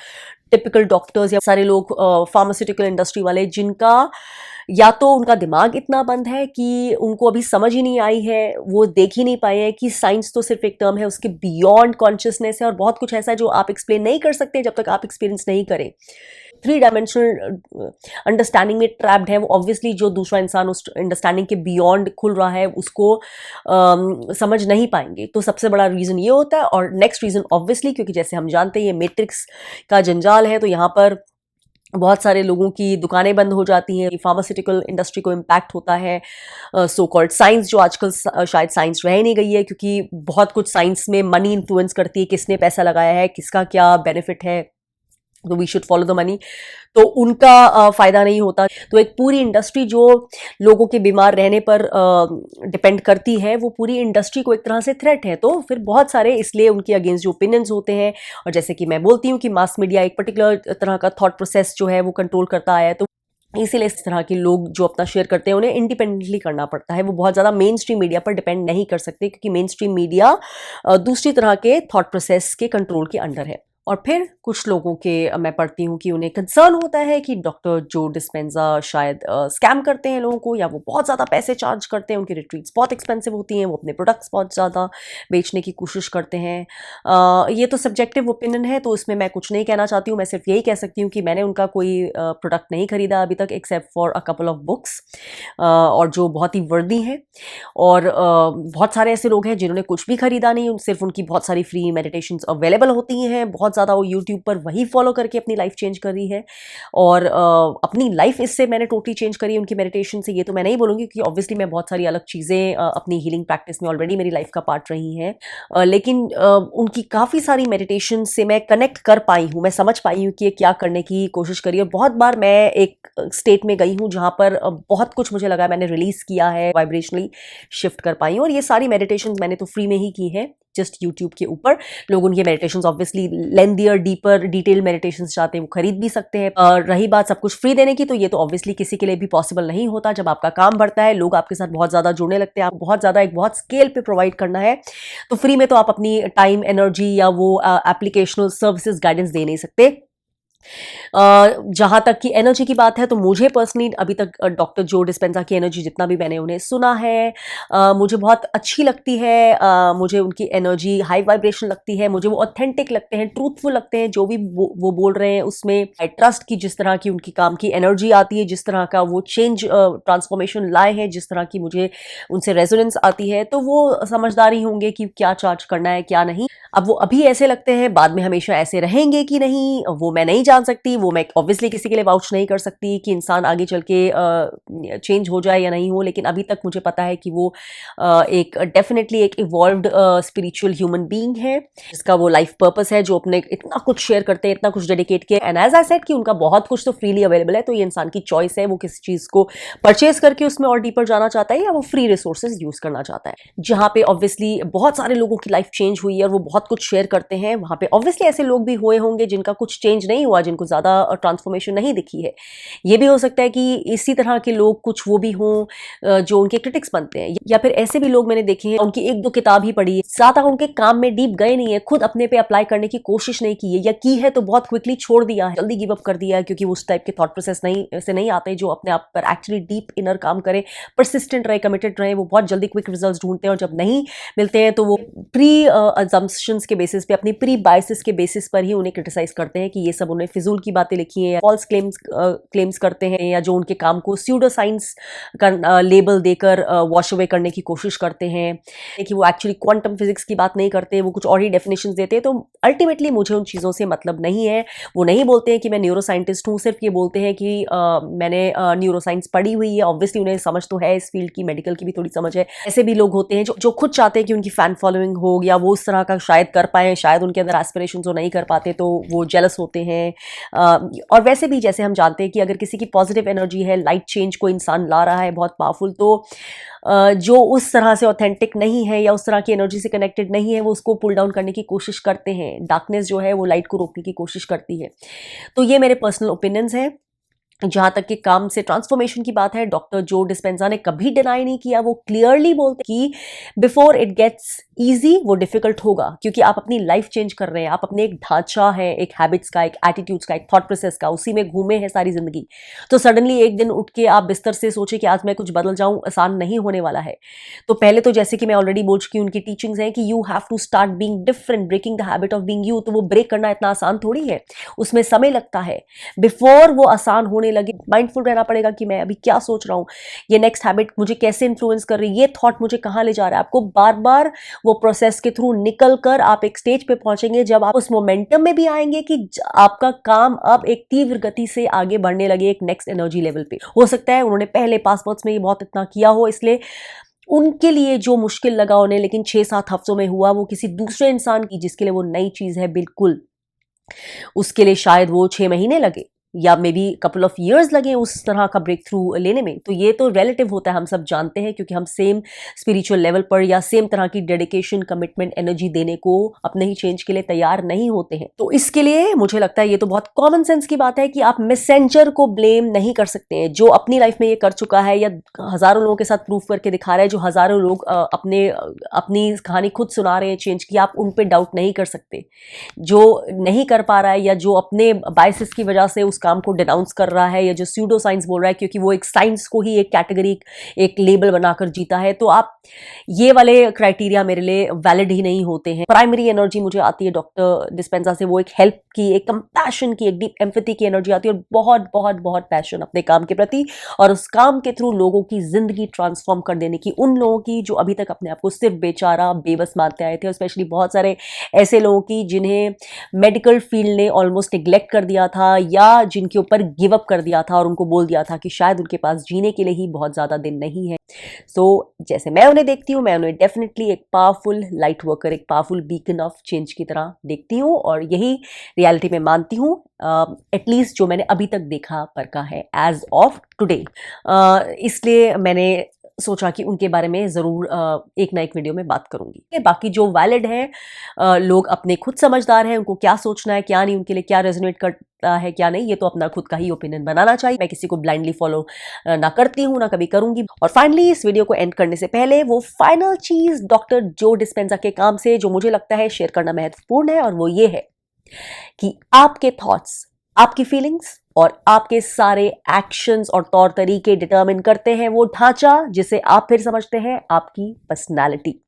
typical doctors, या सारे लोग फार्मास्यूटिकल इंडस्ट्री वाले, जिनका या तो उनका दिमाग इतना बंद है कि उनको अभी समझ ही नहीं आई है, वो देख ही नहीं पाए हैं कि साइंस तो सिर्फ एक टर्म है, उसके बियॉन्ड कॉन्शियसनेस है और बहुत कुछ ऐसा है जो आप एक्सप्लेन नहीं कर सकते जब तक आप एक्सपीरियंस नहीं करें। 3 डायमेंशनल अंडरस्टैंडिंग में ट्रैप्ड है वो, ऑब्वियसली जो दूसरा इंसान उस अंडरस्टैंडिंग के बियॉन्ड खुल रहा है उसको समझ नहीं पाएंगे। तो सबसे बड़ा रीज़न ये होता है। और नेक्स्ट रीज़न ऑब्वियसली, क्योंकि जैसे हम जानते हैं ये मैट्रिक्स का जंजाल है, तो यहाँ पर बहुत सारे लोगों की दुकानें बंद हो जाती हैं, फार्मास्यूटिकल इंडस्ट्री को इम्पैक्ट होता है। सो कॉल्ड साइंस जो आजकल शायद साइंस रह नहीं गई है, क्योंकि बहुत कुछ साइंस में मनी इन्फ्लुएंस करती है, किसने पैसा लगाया है, किसका क्या बेनिफिट है, तो we should follow the money, तो उनका फायदा नहीं होता। तो एक पूरी इंडस्ट्री जो लोगों के बीमार रहने पर डिपेंड करती है, वो पूरी इंडस्ट्री को एक तरह से थ्रेट है। तो फिर बहुत सारे इसलिए उनके अगेंस्ट जो ओपिनियंस होते हैं, और जैसे कि मैं बोलती हूँ कि मास मीडिया एक पर्टिकुलर तरह का थॉट प्रोसेस जो है वो कंट्रोल करता है, तो इसीलिए इस तरह के लोग जो अपना शेयर करते हैं उन्हें इंडिपेंडेंटली करना पड़ता है। वो बहुत ज़्यादा मेन स्ट्रीम मीडिया पर डिपेंड नहीं कर सकते, क्योंकि मेन स्ट्रीम मीडिया दूसरी तरह के थॉट प्रोसेस के कंट्रोल के अंडर है। और फिर कुछ लोगों के मैं पढ़ती हूँ कि उन्हें कंसर्न होता है कि डॉक्टर जो डिस्पेंजा शायद स्कैम करते हैं लोगों को, या वो बहुत ज़्यादा पैसे चार्ज करते हैं, उनकी रिट्रीट्स बहुत एक्सपेंसिव होती हैं, वो अपने प्रोडक्ट्स बहुत ज़्यादा बेचने की कोशिश करते हैं। ये तो सब्जेक्टिव ओपिनियन है, तो इसमें मैं कुछ नहीं कहना चाहती हूँ। मैं सिर्फ यही कह सकती हूँ कि मैंने उनका कोई प्रोडक्ट नहीं खरीदा अभी तक, except for a couple of books, और जो बहुत ही वर्दी हैं। और बहुत सारे ऐसे लोग हैं जिन्होंने कुछ भी खरीदा नहीं, सिर्फ उनकी बहुत सारी फ्री मेडिटेशंस अवेलेबल होती हैं, बहुत ज़्यादा वो यूट्यूब पर वही फॉलो करके अपनी लाइफ चेंज कर रही है। और अपनी लाइफ इससे मैंने टोटली चेंज करी उनकी मेडिटेशन से, ये तो मैं नहीं बोलूँगी, क्योंकि ऑब्वियसली मैं बहुत सारी अलग चीज़ें अपनी हीलिंग प्रैक्टिस में ऑलरेडी मेरी लाइफ का पार्ट रही हैं। लेकिन उनकी काफ़ी सारी मेडिटेशन से मैं कनेक्ट कर पाई हूँ, मैं समझ पाई हूँ कि ये क्या करने की कोशिश करी। और बहुत बार मैं एक स्टेट में गई हूँ जहाँ पर बहुत कुछ मुझे लगा मैंने रिलीज़ किया है, वाइब्रेशनली शिफ्ट कर पाई हूँ। और ये सारी मेडिटेशन मैंने तो फ्री में ही की है, जस्ट यूट्यूब के ऊपर। लोग उनके meditations obviously lengthier deeper detail meditations चाहते हैं वो खरीद भी सकते हैं। रही बात सब कुछ फ्री देने की, तो ये तो ऑब्वियसली किसी के लिए भी पॉसिबल नहीं होता। जब आपका काम बढ़ता है, लोग आपके साथ बहुत ज़्यादा जुड़ने लगते हैं, आप बहुत ज़्यादा एक बहुत स्केल पे प्रोवाइड करना है, तो फ्री में तो आप अपनी टाइम, एनर्जी या वो एप्लीकेशनल सर्विसेज गाइडेंस दे नहीं सकते। जहाँ तक कि एनर्जी की बात है, तो मुझे पर्सनली अभी तक डॉक्टर जो डिस्पेंजा की एनर्जी जितना भी मैंने उन्हें सुना है, मुझे बहुत अच्छी लगती है। मुझे उनकी एनर्जी हाई वाइब्रेशन लगती है, मुझे वो ऑथेंटिक लगते हैं, ट्रूथफुल लगते हैं, जो भी वो बोल रहे हैं उसमें आई ट्रस्ट की जिस तरह की उनकी काम की एनर्जी आती है, जिस तरह का वो चेंज ट्रांसफॉर्मेशन लाए हैं, जिस तरह की मुझे उनसे रेजोनेंस आती है, तो वो समझदारी होंगे कि क्या चार्ज करना है क्या नहीं। अब वो अभी ऐसे लगते हैं, बाद में हमेशा ऐसे रहेंगे कि नहीं, वो मैं नहीं जान सकती। वो मैं ऑब्वियसली किसी के लिए वाउच नहीं कर सकती कि इंसान आगे चल के चेंज हो जाए या नहीं हो, लेकिन अभी तक मुझे पता है कि वो एक डेफिनेटली एक इवॉल्व्ड स्पिरिचुअल ह्यूमन बीइंग है, जिसका वो लाइफ पर्पस है, जो अपने इतना कुछ शेयर करते हैं, इतना कुछ डेडिकेट किया। एंड एज आई सेड कि उनका बहुत कुछ तो फ्रीली अवेलेबल है, तो ये इंसान की चॉइस है, वो किसी चीज़ को परचेज करके उसमें और डीपर जाना चाहता है, या वो फ्री रिसोर्सेज यूज करना चाहता है। जहाँ पे ऑब्वियसली बहुत सारे लोगों की लाइफ चेंज हुई है और वो बहुत कुछ शेयर करते हैं, वहाँ पे ऑब्वियसली ऐसे लोग भी हुए होंगे जिनका कुछ चेंज नहीं हुआ, जिनको ज़्यादा ट्रांसफॉर्मेशन नहीं दिखी है। ये भी हो सकता है कि इसी तरह के लोग कुछ वो भी हों जो उनके क्रिटिक्स बनते हैं, या फिर ऐसे भी लोग मैंने देखे हैं उनकी 1-2 किताब ही पढ़ी है, ज़्यादा उनके काम में डीप गए नहीं है, खुद अपने पे अप्लाई करने की कोशिश नहीं की है, या की है तो बहुत क्विकली छोड़ दिया है, जल्दी गिव अप कर दिया है, क्योंकि उस टाइप के थॉट प्रोसेस नहीं आते जो अपने आप पर एक्चुअली डीप इनर काम करे, परसिस्टेंट रहे, कमिटेड रहे। वो बहुत जल्दी क्विक रिजल्ट्स ढूंढते हैं, और जब नहीं मिलते हैं तो वो प्री अजम्पशंस के बेसिस पे, अपनी प्री बायसेस के बेसिस पर ही उन्हें क्रिटिसाइज करते हैं कि ये सब उन्हें फिजूल की बातें लिखी हैं, फॉल्स क्लेम्स करते हैं, या जो उनके काम को स्यूडो साइंस का लेबल देकर वॉश अवे करने की कोशिश करते हैं, कि वो एक्चुअली क्वांटम फिजिक्स की बात नहीं करते, वो कुछ और ही डेफिनेशंस देते हैं। तो अल्टीमेटली मुझे उन चीज़ों से मतलब नहीं है। वो नहीं बोलते हैं कि मैं न्यूरो साइंटिस्ट हूँ, सिर्फ ये बोलते हैं कि मैंने न्यूरो साइंस पढ़ी हुई है। ऑब्वियसली उन्हें समझ तो है इस फील्ड की, मेडिकल की भी थोड़ी समझ है। ऐसे भी लोग होते हैं जो खुद चाहते हैं कि उनकी फैन फॉलोइंग हो, या वो उस तरह का शायद कर पाए, शायद उनके अंदर एस्पिरेशंस हो, नहीं कर पाते तो वो जेलस होते हैं। और वैसे भी जैसे हम जानते हैं कि अगर किसी की पॉजिटिव एनर्जी है, लाइट चेंज को इंसान ला रहा है बहुत पावरफुल, तो जो उस तरह से ऑथेंटिक नहीं है या उस तरह की एनर्जी से कनेक्टेड नहीं है, वो उसको पुल डाउन करने की कोशिश करते हैं। डार्कनेस जो है वो लाइट को रोकने की कोशिश करती है। तो ये मेरे पर्सनल ओपिनियंस हैं। जहाँ तक कि काम से ट्रांसफॉर्मेशन की बात है, डॉक्टर जो डिस्पेंजा ने कभी डिनाई नहीं किया, वो क्लियरली बोलते कि बिफोर इट गेट्स ईजी वो डिफिकल्ट होगा, क्योंकि आप अपनी लाइफ चेंज कर रहे हैं, आप अपने एक ढांचा है, एक हैबिट्स का, एक एटीट्यूड्स का, एक थॉट प्रोसेस का, उसी में घूमे हैं सारी जिंदगी। तो सडनली एक दिन उठ के आप बिस्तर से सोचे कि आज मैं कुछ बदल जाऊं, आसान नहीं होने वाला है। तो पहले तो जैसे कि मैं ऑलरेडी बोल चुकी हूं, उनकी टीचिंग्स हैं कि you have to start being different, breaking the habit of being you. तो वो ब्रेक करना इतना आसान थोड़ी है, उसमें समय लगता है। बिफोर वो आसान होने लगे, माइंडफुल रहना पड़ेगा कि मैं अभी क्या सोच रहा हूं, ये नेक्स्ट हैबिट मुझे कैसे इन्फ्लुएंस कर रही है, ये थॉट मुझे कहां ले जा रहा है। आपको बार बार वो प्रोसेस के थ्रू निकल कर आप एक स्टेज पे पहुंचेंगे जब आप उस मोमेंटम में भी आएंगे कि आपका काम अब एक तीव्र गति से आगे बढ़ने लगे, एक नेक्स्ट एनर्जी लेवल पे। हो सकता है उन्होंने पहले पासवर्ड्स में ये बहुत इतना किया हो, इसलिए उनके लिए जो मुश्किल लगा उन्हें, लेकिन 6-7 हफ्तों में हुआ, वो किसी दूसरे इंसान की जिसके लिए वो नई चीज है बिल्कुल, उसके लिए शायद वो 6 महीने लगे या may be couple of years लगे उस तरह का ब्रेक थ्रू लेने में। तो ये तो रिलेटिव होता है, हम सब जानते हैं, क्योंकि हम सेम स्पिरिचुअल लेवल पर या सेम तरह की डेडिकेशन, कमिटमेंट, एनर्जी देने को अपने ही चेंज के लिए तैयार नहीं होते हैं। तो इसके लिए मुझे लगता है ये तो बहुत कॉमन सेंस की बात है कि आप मैसेंजर को ब्लेम नहीं कर सकते हैं। जो अपनी लाइफ में ये कर चुका है या हजारों लोगों के साथ प्रूफ करके दिखा रहा है, जो हजारों लोग अपनी कहानी खुद सुना रहे हैं चेंज की, आप उन पर डाउट नहीं कर सकते। जो नहीं कर पा रहा है या जो अपने बायसेस की वजह से उस काम को डिनाउंस कर रहा है, या जो स्यूडो साइंस बोल रहा है क्योंकि वो एक साइंस को ही एक कैटेगरी, एक लेबल बनाकर जीता है, तो आप ये वाले क्राइटेरिया मेरे लिए वैलिड ही नहीं होते हैं। प्राइमरी एनर्जी मुझे आती है डॉक्टर डिस्पेंजा से, वो एक हेल्प की, एक कंपैशन की, एक डीप एम्पैथी की एनर्जी आती है, और बहुत बहुत बहुत पैशन अपने काम के प्रति, और उस काम के थ्रू लोगों की जिंदगी ट्रांसफॉर्म कर देने की। उन लोगों की जो अभी तक अपने आप को सिर्फ बेचारा, बेबस मानते आए थे, और स्पेशली बहुत सारे ऐसे लोगों की जिन्हें मेडिकल फील्ड ने ऑलमोस्ट निग्लेक्ट कर दिया था, या जिनके ऊपर गिव अप कर दिया था और उनको बोल दिया था कि शायद उनके पास जीने के लिए ही बहुत ज्यादा दिन नहीं है। सो जैसे मैं उन्हें देखती हूँ, मैं उन्हें डेफिनेटली एक पावरफुल लाइट वर्कर, एक पावरफुल बीकन ऑफ चेंज की तरह देखती हूँ, और यही रियलिटी में मानती हूँ, एटलीस्ट जो मैंने अभी तक देखा परखा है एज ऑफ टुडे। इसलिए मैंने सोचा कि उनके बारे में ज़रूर एक ना एक वीडियो में बात करूंगी। बाकी जो वैलिड है, लोग अपने खुद समझदार हैं, उनको क्या सोचना है, क्या नहीं, उनके लिए क्या रेजोनेट करता है, क्या नहीं, ये तो अपना खुद का ही ओपिनियन बनाना चाहिए। मैं किसी को ब्लाइंडली फॉलो ना करती हूँ, ना कभी करूंगी। और फाइनली इस वीडियो को एंड करने से पहले वो फाइनल चीज डॉक्टर जो डिस्पेंजा के काम से जो मुझे लगता है शेयर करना महत्वपूर्ण है, और वो ये है कि आपके थॉट्स, आपकी फीलिंग्स और आपके सारे एक्शंस और तौर तरीके डिटरमिन करते हैं वो ढांचा जिसे आप फिर समझते हैं आपकी पर्सनालिटी।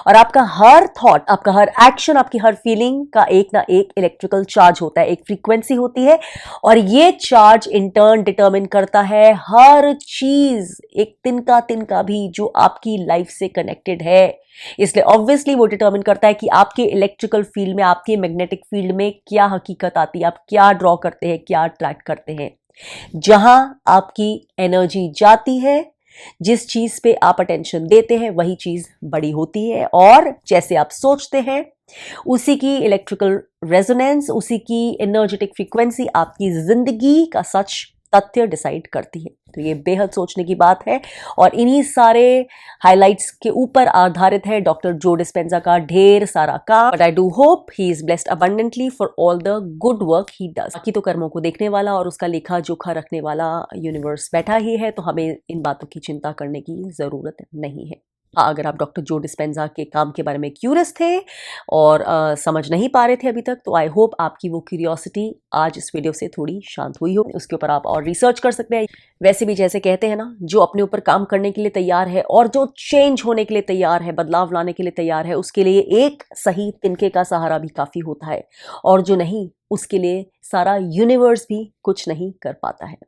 और आपका हर थॉट, आपका हर एक्शन, आपकी हर फीलिंग का एक ना एक इलेक्ट्रिकल चार्ज होता है, एक फ्रीक्वेंसी होती है, और ये चार्ज इन टर्न डिटरमिन करता है हर चीज, एक तिनका भी जो आपकी लाइफ से कनेक्टेड है। इसलिए ऑब्वियसली वो डिटरमिन करता है कि आपके इलेक्ट्रिकल फील्ड में, आपके मैग्नेटिक फील्ड में क्या हकीकत आती है, आप क्या ड्रॉ करते हैं, क्या अट्रैक्ट करते हैं। जहां आपकी एनर्जी जाती है, जिस चीज पे आप अटेंशन देते हैं, वही चीज बड़ी होती है, और जैसे आप सोचते हैं उसी की इलेक्ट्रिकल रेजोनेंस, उसी की एनर्जेटिक फ्रीक्वेंसी आपकी जिंदगी का सच तथ्य डिसाइड करती है। तो ये बेहद सोचने की बात है, और इन्हीं सारे हाइलाइट्स के ऊपर आधारित है डॉक्टर जो डिस्पेंजा का ढेर सारा काम। But I do hope he is blessed abundantly for all the good work he does. बाकी तो कर्मों को देखने वाला और उसका लेखा जोखा रखने वाला यूनिवर्स बैठा ही है, तो हमें इन बातों की चिंता करने की जरूरत नहीं है। अगर आप डॉक्टर जो डिस्पेंजा के काम के बारे में क्यूरियस थे और समझ नहीं पा रहे थे अभी तक, तो आई होप आपकी वो क्यूरियोसिटी आज इस वीडियो से थोड़ी शांत हुई हो। उसके ऊपर आप और रिसर्च कर सकते हैं। वैसे भी जैसे कहते हैं ना, जो अपने ऊपर काम करने के लिए तैयार है और जो चेंज होने के लिए तैयार है, बदलाव लाने के लिए तैयार है, उसके लिए एक सही तिनके का सहारा भी काफी होता है, और जो नहीं, उसके लिए सारा यूनिवर्स भी कुछ नहीं कर पाता है।